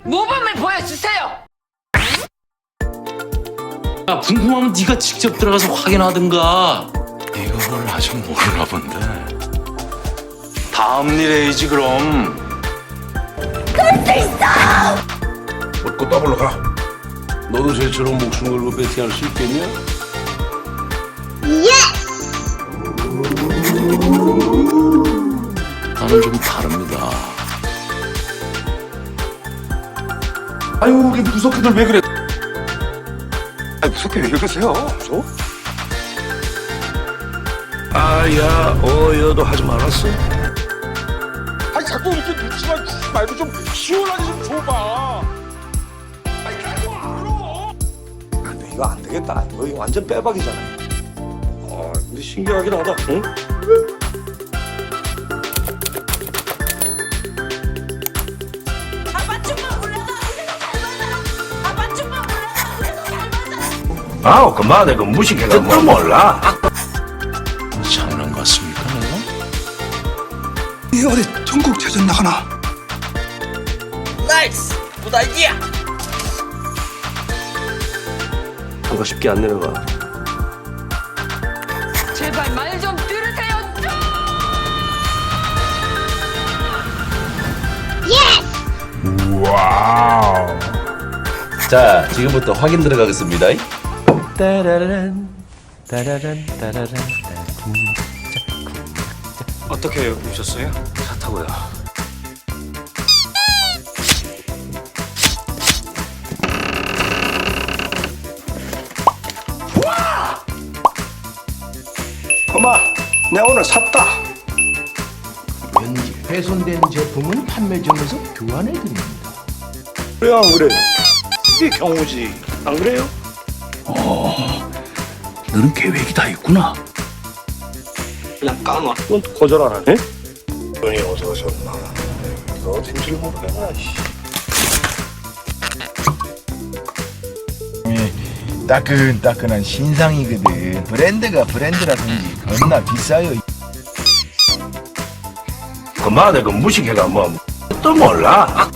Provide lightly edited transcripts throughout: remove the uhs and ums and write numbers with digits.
모범을 보여주세요. 야, 궁금하면 네가 직접 들어가서 확인하든가. 이거를 아직 모르나 본데. 다음 일 해야지 그럼. 먹고 따블로 가. 너도 쟤처럼 목숨 걸고 배팅할 수 있겠냐? 나는 좀 다릅니다. 아유, 우리 무섭게들 왜 그래? 아니 무섭게 왜 그러세요? 무서워? 아야, 어여도 하지 말았어. 아니 자꾸 이렇게 눈치만 주지 말고 좀 시원하게 좀 줘봐. 아니 자꾸 알아. 근데 이거 안 되겠다. 이거 완전 빼박이잖아. 아 근데 신기하긴 하다. 응? 아빠 춤만 올라가. 우리도 잘 맞아. 아빠 춤만 올라가. 우리도 잘 맞아. 아우, 그만해. 그 무식해가 뭘 몰라. 장난 같습니까 내가? 이 어디 전국체전 나가나? 나이스. 굿아이디어. 그거 쉽게 안 내려가. 제발 말 좀 들으세요. 좀. 자, 지금부터 확인 들어가겠습니다. 따라란, 따라란, 따라란, 어떻게 오셨어요? 차 타고요. 엄마, 내가 오늘 샀다. 왠지 훼손된 제품은 판매점에서 교환해 드립니다. 그래 안 그래? 이게 경우지. 안 그래요? 너는 계획이 다 있구나. 그냥 까놔. 넌 거절 안 하네? 눈이 어서 오셨나? 이거 어딘지 모르겠나? 따끈따끈한 신상이거든. 브랜드가 브랜드라든지 겁나 비싸요. 그만해. 그 무식해가 뭐 또 몰라.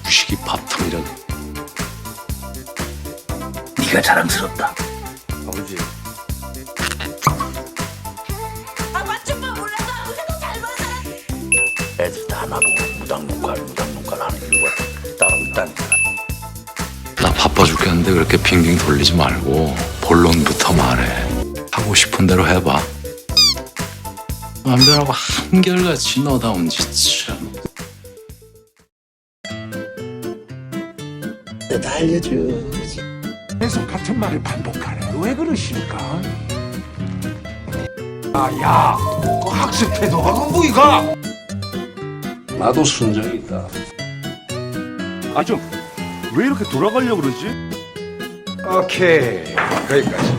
무식이 밥통이라고. 네가 자랑스럽다. 아버지. 아빠 춤만 올라가. 우리도 잘 맞아. 애들 다 나보고 무당눈깔 하는 이유가 따로 있다니까. 나 바빠 죽겠는데 그렇게 빙빙 돌리지 말고 본론부터 말해. 하고 싶은 대로 해봐. 남들하고 한결같이 너다운 짓 참. 다 알려주지. 계속 같은 말을 반복하네. 왜 그러십니까? 야, 그 학습 태도가 그 뭐이가? 나도 순정이 있다. 아 좀 왜 이렇게 돌아가려고 그러지? 오케이 거기까지.